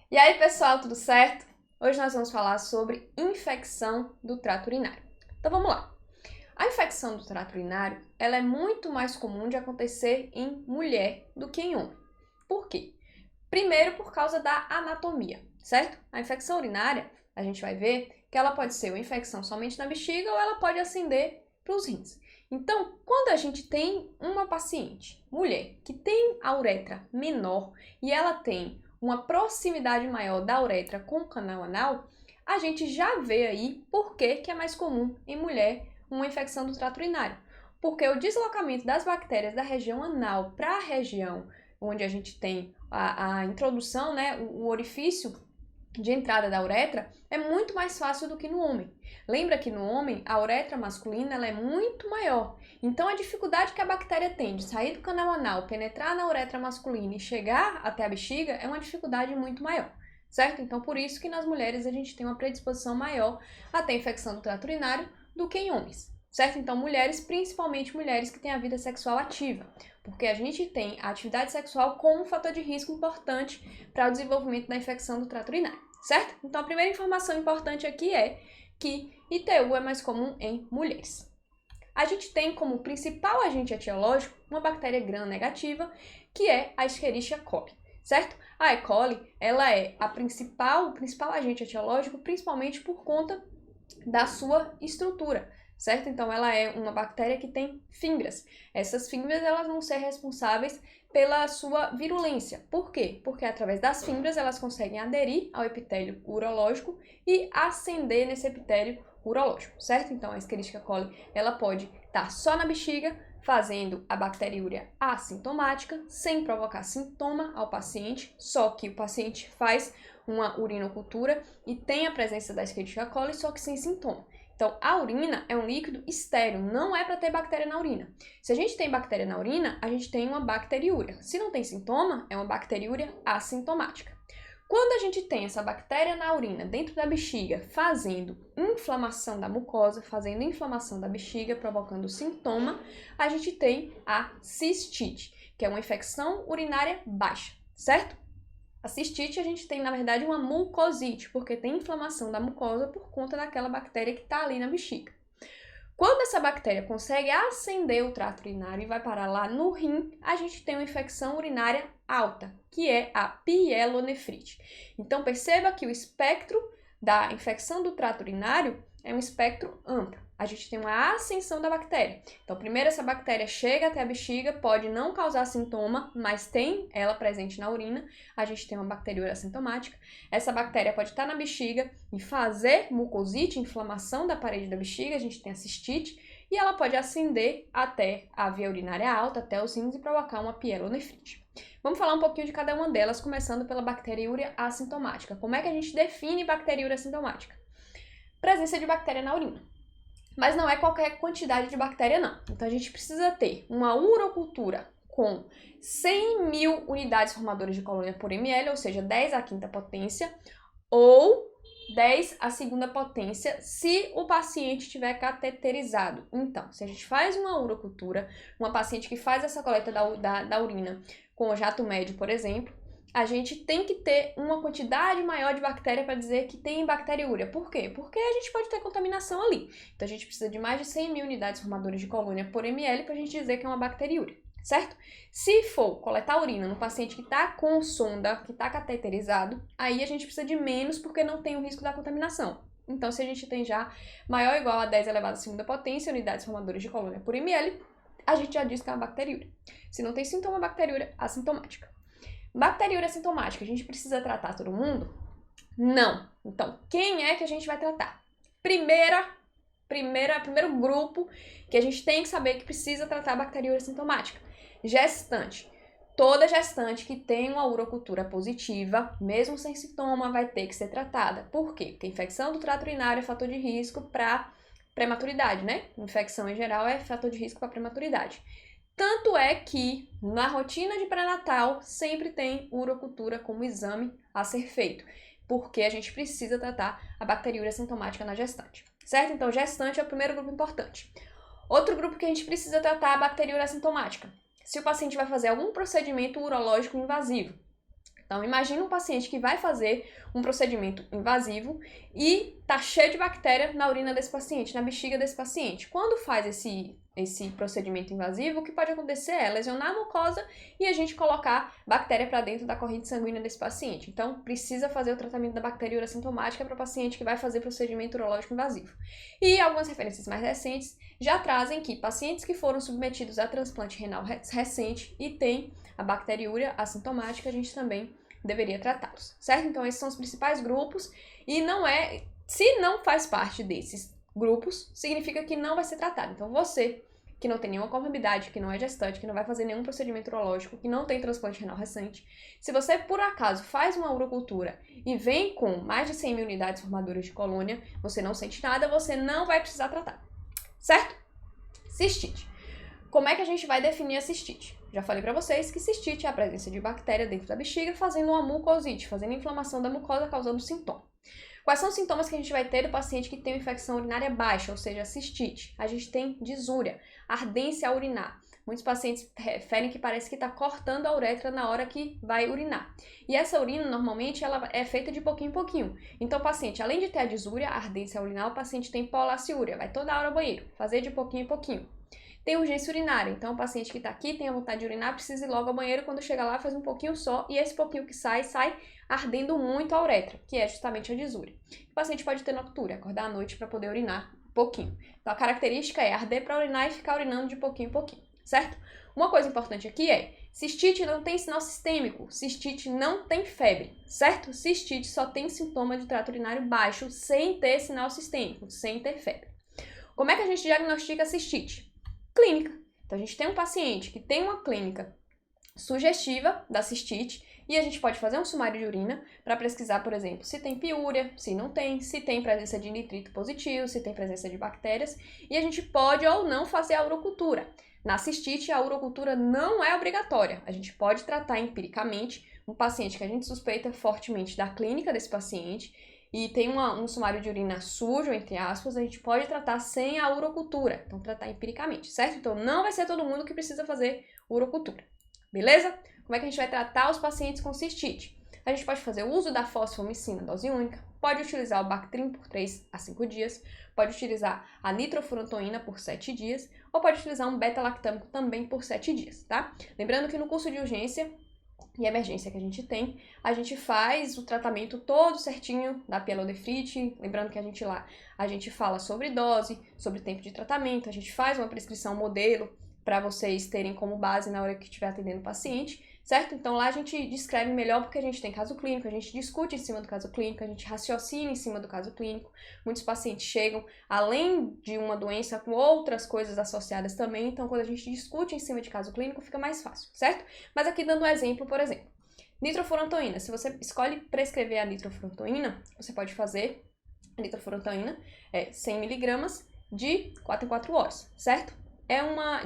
E aí, pessoal, tudo certo? Hoje nós vamos falar sobre infecção do trato urinário. Então vamos lá. A infecção do trato urinário, ela é muito mais comum de acontecer em mulher do que em homem. Por quê? Primeiro, por causa da anatomia, certo? A infecção urinária, a gente vai ver que ela pode ser uma infecção somente na bexiga ou ela pode ascender para os rins. Então, quando a gente tem uma paciente, mulher, que tem a uretra menor e ela tem uma proximidade maior da uretra com o canal anal, a gente já vê aí por que é mais comum em mulher uma infecção do trato urinário. Porque o deslocamento das bactérias da região anal para a região onde a gente tem a introdução, né, o orifício de entrada da uretra, é muito mais fácil do que no homem. Lembra que no homem, a uretra masculina ela é muito maior. Então, a dificuldade que a bactéria tem de sair do canal anal, penetrar na uretra masculina e chegar até a bexiga é uma dificuldade muito maior, certo? Então, por isso que nas mulheres a gente tem uma predisposição maior a ter infecção do trato urinário do que em homens, certo? Então, mulheres, principalmente mulheres que têm a vida sexual ativa, porque a gente tem a atividade sexual como um fator de risco importante para o desenvolvimento da infecção do trato urinário, certo? Então, a primeira informação importante aqui é que ITU é mais comum em mulheres. A gente tem como principal agente etiológico uma bactéria gram-negativa, que é a Escherichia coli, certo? A E. coli, ela é o principal agente etiológico, principalmente por conta da sua estrutura, certo? Então, ela é uma bactéria que tem fímbrias. Essas fímbrias, elas vão ser responsáveis pela sua virulência. Por quê? Porque através das fímbrias, elas conseguem aderir ao epitélio urológico e ascender nesse epitélio urológico, certo? Então, a Escherichia coli, ela pode estar só na bexiga, fazendo a bacteriúria assintomática, sem provocar sintoma ao paciente, só que o paciente faz uma urinocultura e tem a presença da Escherichia coli, só que sem sintoma. Então, a urina é um líquido estéril, não é para ter bactéria na urina. Se a gente tem bactéria na urina, a gente tem uma bacteriúria. Se não tem sintoma, é uma bacteriúria assintomática. Quando a gente tem essa bactéria na urina, dentro da bexiga, fazendo inflamação da mucosa, fazendo inflamação da bexiga, provocando sintoma, a gente tem a cistite, que é uma infecção urinária baixa, certo? A cistite a gente tem, na verdade, uma mucosite, porque tem inflamação da mucosa por conta daquela bactéria que está ali na bexiga. Quando essa bactéria consegue ascender o trato urinário e vai parar lá no rim, a gente tem uma infecção urinária alta, que é a pielonefrite. Então, perceba que o espectro da infecção do trato urinário é um espectro amplo. A gente tem uma ascensão da bactéria. Então, primeiro essa bactéria chega até a bexiga, pode não causar sintoma, mas tem ela presente na urina. A gente tem uma bacteriúria assintomática. Essa bactéria pode estar na bexiga e fazer mucosite, inflamação da parede da bexiga. A gente tem a cistite e ela pode ascender até a via urinária alta, até os rins e provocar uma pielonefrite. Vamos falar um pouquinho de cada uma delas, começando pela bacteriúria assintomática. Como é que a gente define bacteriúria assintomática? Presença de bactéria na urina. Mas não é qualquer quantidade de bactéria, não. Então, a gente precisa ter uma urocultura com 100 mil unidades formadoras de colônia por ml, ou seja, 10 à quinta potência, ou 10 à segunda potência, se o paciente estiver cateterizado. Então, se a gente faz uma urocultura, uma paciente que faz essa coleta da urina com o jato médio, por exemplo, a gente tem que ter uma quantidade maior de bactéria para dizer que tem bacteriúria. Por quê? Porque a gente pode ter contaminação ali. Então, a gente precisa de mais de 100 mil unidades formadoras de colônia por ml para a gente dizer que é uma bacteriúria, certo? Se for coletar urina no paciente que está com sonda, que está cateterizado, aí a gente precisa de menos porque não tem o risco da contaminação. Então, se a gente tem já maior ou igual a 10 elevado à segunda potência unidades formadoras de colônia por ml, a gente já diz que é uma bacteriúria. Se não tem sintoma, bacteriúria assintomática. Bacteriúria assintomática, a gente precisa tratar todo mundo? Não. Então, quem é que a gente vai tratar? Primeiro grupo que a gente tem que saber que precisa tratar a bacteriúria assintomática. Gestante. Toda gestante que tem uma urocultura positiva, mesmo sem sintoma, vai ter que ser tratada. Por quê? Porque a infecção do trato urinário é fator de risco para prematuridade, né? Infecção em geral é fator de risco para prematuridade. Tanto é que na rotina de pré-natal sempre tem urocultura como exame a ser feito, porque a gente precisa tratar a bacteriúria assintomática na gestante, certo? Então, gestante é o primeiro grupo importante. Outro grupo que a gente precisa tratar é a bacteriúria assintomática. Se o paciente vai fazer algum procedimento urológico invasivo, Então, imagina um paciente que vai fazer um procedimento invasivo e tá cheio de bactéria na urina desse paciente, na bexiga desse paciente. Quando faz esse procedimento invasivo, o que pode acontecer é lesionar a mucosa e a gente colocar bactéria para dentro da corrente sanguínea desse paciente. Então, precisa fazer o tratamento da bacteriúria assintomática para o paciente que vai fazer procedimento urológico invasivo. E algumas referências mais recentes já trazem que pacientes que foram submetidos a transplante renal recente e têm a bacteriúria assintomática, a gente também deveria tratá-los, certo? Então, esses são os principais grupos e se não faz parte desses grupos, significa que não vai ser tratado. Então, você que não tem nenhuma comorbidade, que não é gestante, que não vai fazer nenhum procedimento urológico, que não tem transplante renal recente, se você, por acaso, faz uma urocultura e vem com mais de 100 mil unidades formadoras de colônia, você não sente nada, você não vai precisar tratar, certo? Cistite. Como é que a gente vai definir a cistite? Já falei para vocês que cistite é a presença de bactéria dentro da bexiga fazendo uma mucosite, fazendo inflamação da mucosa, causando sintoma. Quais são os sintomas que a gente vai ter do paciente que tem uma infecção urinária baixa, ou seja, cistite? A gente tem disúria, ardência a urinar. Muitos pacientes referem que parece que está cortando a uretra na hora que vai urinar. E essa urina, normalmente, ela é feita de pouquinho em pouquinho. Então, o paciente, além de ter a disúria, a ardência a urinar, o paciente tem polaciúria, vai toda hora ao banheiro, fazer de pouquinho em pouquinho. Tem urgência urinária, então o paciente que está aqui tem a vontade de urinar, precisa ir logo ao banheiro, quando chega lá faz um pouquinho só, e esse pouquinho que sai ardendo muito a uretra, que é justamente a disúria. O paciente pode ter noctúria, acordar à noite para poder urinar um pouquinho. Então a característica é arder para urinar e ficar urinando de pouquinho em pouquinho, certo? Uma coisa importante aqui é, cistite não tem sinal sistêmico, cistite não tem febre, certo? Cistite só tem sintoma de trato urinário baixo, sem ter sinal sistêmico, sem ter febre. Como é que a gente diagnostica a cistite? Clínica. Então, a gente tem um paciente que tem uma clínica sugestiva da cistite e a gente pode fazer um sumário de urina para pesquisar, por exemplo, se tem piúria, se não tem, se tem presença de nitrito positivo, se tem presença de bactérias e a gente pode ou não fazer a urocultura. Na cistite, a urocultura não é obrigatória. A gente pode tratar empiricamente um paciente que a gente suspeita fortemente da clínica desse paciente e tem um sumário de urina sujo, entre aspas, a gente pode tratar sem a urocultura. Então, tratar empiricamente, certo? Então, não vai ser todo mundo que precisa fazer urocultura, beleza? Como é que a gente vai tratar os pacientes com cistite? A gente pode fazer o uso da fosfomicina, dose única, pode utilizar o Bactrim por 3 a 5 dias, pode utilizar a nitrofurantoína por 7 dias, ou pode utilizar um beta-lactâmico também por 7 dias, tá? Lembrando que no curso de urgência e emergência que a gente faz o tratamento todo certinho da pielonefrite, lembrando que a gente fala sobre dose, sobre tempo de tratamento, a gente faz uma prescrição modelo para vocês terem como base na hora que estiver atendendo o paciente, certo? Então lá a gente descreve melhor porque a gente tem caso clínico, a gente discute em cima do caso clínico, a gente raciocina em cima do caso clínico. Muitos pacientes chegam, além de uma doença, com outras coisas associadas também, então quando a gente discute em cima de caso clínico fica mais fácil, certo? Mas aqui dando um exemplo, por exemplo, nitrofurantoína. Se você escolhe prescrever a nitrofurantoína, você pode fazer a nitrofurantoína 100 mg de 4 em 4 horas, certo?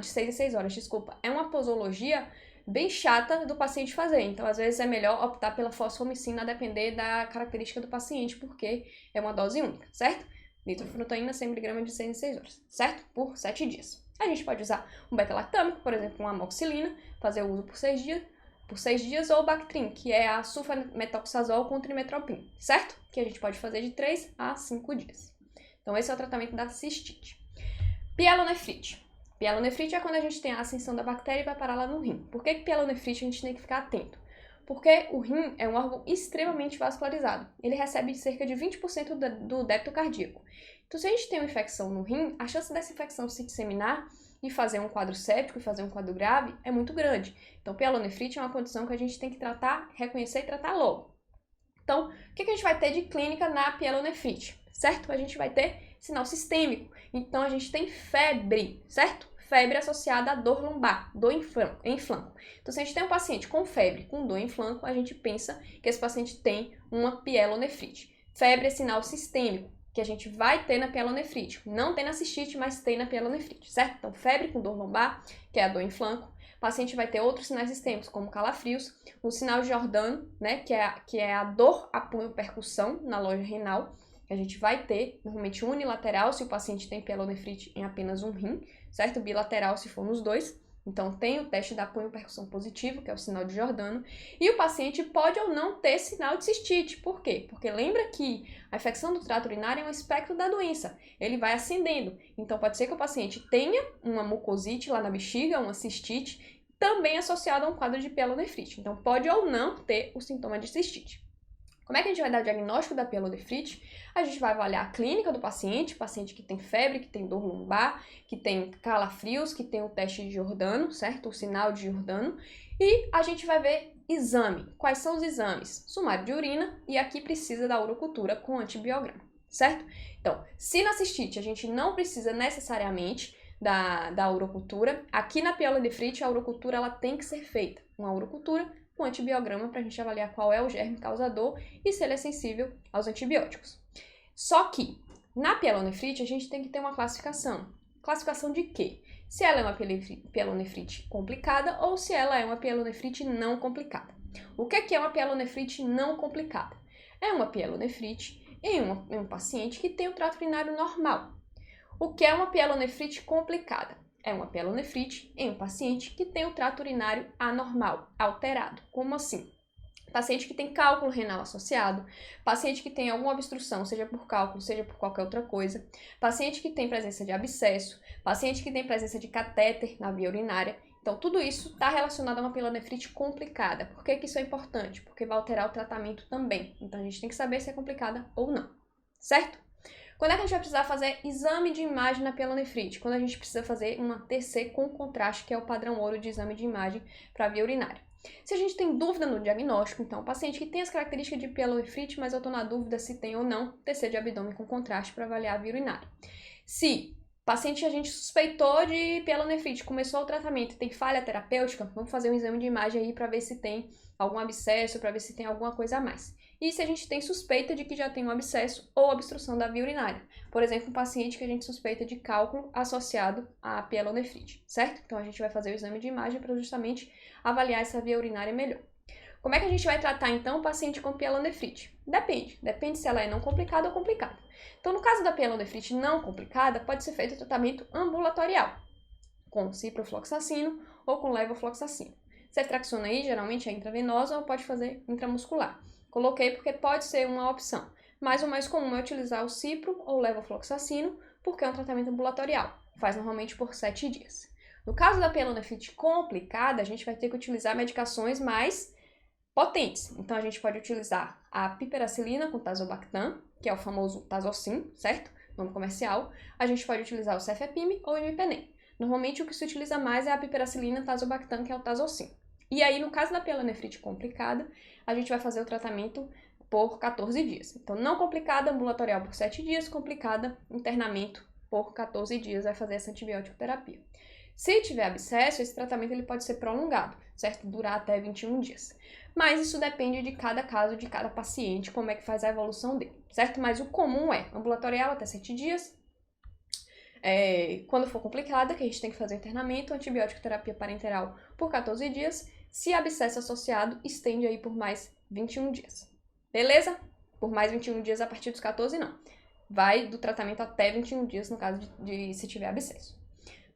De 6 em 6 horas, desculpa. É uma posologia bem chata do paciente fazer. Então, às vezes, é melhor optar pela fosfomicina a depender da característica do paciente, porque é uma dose única, certo? Nitrofurantoína 100 mg de 6 em 6 horas, certo? Por 7 dias. A gente pode usar um beta-lactâmico, por exemplo, uma amoxicilina, fazer o uso por 6 dias, ou o Bactrim, que é a sulfametoxazol com trimethoprim, certo? Que a gente pode fazer de 3 a 5 dias. Então, esse é o tratamento da cistite. Pielonefrite. Pielonefrite é quando a gente tem a ascensão da bactéria e vai parar lá no rim. Por que pielonefrite a gente tem que ficar atento? Porque o rim é um órgão extremamente vascularizado. Ele recebe cerca de 20% do débito cardíaco. Então, se a gente tem uma infecção no rim, a chance dessa infecção se disseminar e fazer um quadro séptico e fazer um quadro grave é muito grande. Então, pielonefrite é uma condição que a gente tem que tratar, reconhecer e tratar logo. Então, o que a gente vai ter de clínica na pielonefrite? Certo? A gente vai ter sinal sistêmico. Então, a gente tem febre, certo? Febre associada a dor lombar, dor em flanco. Então, se a gente tem um paciente com febre, com dor em flanco, a gente pensa que esse paciente tem uma pielonefrite. Febre é sinal sistêmico, que a gente vai ter na pielonefrite. Não tem na cistite, mas tem na pielonefrite, certo? Então, febre com dor lombar, que é a dor em flanco. O paciente vai ter outros sinais sistêmicos, como calafrios, o sinal de Jordan, né, que é a dor a punho-percussão na loja renal, que a gente vai ter, normalmente unilateral, se o paciente tem pielonefrite em apenas um rim, certo? Bilateral, se for nos dois. Então, tem o teste da punho-percussão positivo, que é o sinal de Giordano, e o paciente pode ou não ter sinal de cistite. Por quê? Porque lembra que a infecção do trato urinário é um espectro da doença, ele vai ascendendo. Então, pode ser que o paciente tenha uma mucosite lá na bexiga, uma cistite, também associada a um quadro de pielonefrite. Então, pode ou não ter o sintoma de cistite. Como é que a gente vai dar o diagnóstico da pielonefrite? A gente vai avaliar a clínica do paciente que tem febre, que tem dor lombar, que tem calafrios, que tem o teste de Giordano, certo? O sinal de Giordano. E a gente vai ver exame. Quais são os exames? Sumário de urina e aqui precisa da urocultura com antibiograma, certo? Então, se na cistite a gente não precisa necessariamente da urocultura, aqui na pielonefrite a urocultura ela tem que ser feita. Uma urocultura com antibiograma para a gente avaliar qual é o germe causador e se ele é sensível aos antibióticos. Só que, na pielonefrite, a gente tem que ter uma classificação. Classificação de quê? Se ela é uma pielonefrite complicada ou se ela é uma pielonefrite não complicada. O que é uma pielonefrite não complicada? É uma pielonefrite em um paciente que tem o trato urinário normal. O que é uma pielonefrite complicada? É uma pielonefrite em um paciente que tem o trato urinário anormal, alterado. Como assim? Paciente que tem cálculo renal associado, paciente que tem alguma obstrução, seja por cálculo, seja por qualquer outra coisa, paciente que tem presença de abscesso, paciente que tem presença de catéter na via urinária. Então, tudo isso está relacionado a uma pielonefrite complicada. Por que isso é importante? Porque vai alterar o tratamento também. Então, a gente tem que saber se é complicada ou não, certo? Quando é que a gente vai precisar fazer exame de imagem na pielonefrite? Quando a gente precisa fazer uma TC com contraste, que é o padrão ouro de exame de imagem para a via urinária. Se a gente tem dúvida no diagnóstico, então, o paciente que tem as características de pielonefrite, mas eu estou na dúvida se tem ou não, TC de abdômen com contraste para avaliar a via urinária. Se paciente a gente suspeitou de pielonefrite, começou o tratamento, tem falha terapêutica, vamos fazer um exame de imagem aí para ver se tem algum abscesso, para ver se tem alguma coisa a mais. E se a gente tem suspeita de que já tem um abscesso ou obstrução da via urinária. Por exemplo, um paciente que a gente suspeita de cálculo associado à pielonefrite, certo? Então, a gente vai fazer o exame de imagem para justamente avaliar essa via urinária melhor. Como é que a gente vai tratar, então, o paciente com pielonefrite? Depende se ela é não complicada ou complicada. Então, no caso da pielonefrite não complicada, pode ser feito o tratamento ambulatorial, com ciprofloxacino ou com levofloxacino. Ceftriaxona aí, geralmente é intravenosa ou pode fazer intramuscular. Coloquei porque pode ser uma opção, mas o mais comum é utilizar o cipro ou levofloxacino, porque é um tratamento ambulatorial, faz normalmente por 7 dias. No caso da pielonefrite complicada, a gente vai ter que utilizar medicações mais potentes. Então, a gente pode utilizar a piperacilina com tazobactam, que é o famoso Tazocin, certo? Nome comercial. A gente pode utilizar o cefepime ou o imipenem. Normalmente, o que se utiliza mais é a piperacilina tazobactam, que é o Tazocin. E aí, no caso da pielonefrite complicada, a gente vai fazer o tratamento por 14 dias. Então, não complicada, ambulatorial por 7 dias, complicada, internamento por 14 dias, vai fazer essa antibiótico terapia. Se tiver abscesso, esse tratamento ele pode ser prolongado, certo? Durar até 21 dias. Mas isso depende de cada caso, de cada paciente, como é que faz a evolução dele, certo? Mas o comum é ambulatorial até 7 dias. Quando for complicada, que a gente tem que fazer internamento, antibiótico terapia parenteral por 14 dias. Se abscesso associado, estende aí por mais 21 dias. Beleza? Por mais 21 dias a partir dos 14, não. Vai do tratamento até 21 dias, no caso de se tiver abscesso.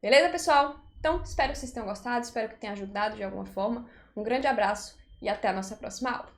Beleza, pessoal? Então, espero que vocês tenham gostado, espero que tenha ajudado de alguma forma. Um grande abraço e até a nossa próxima aula.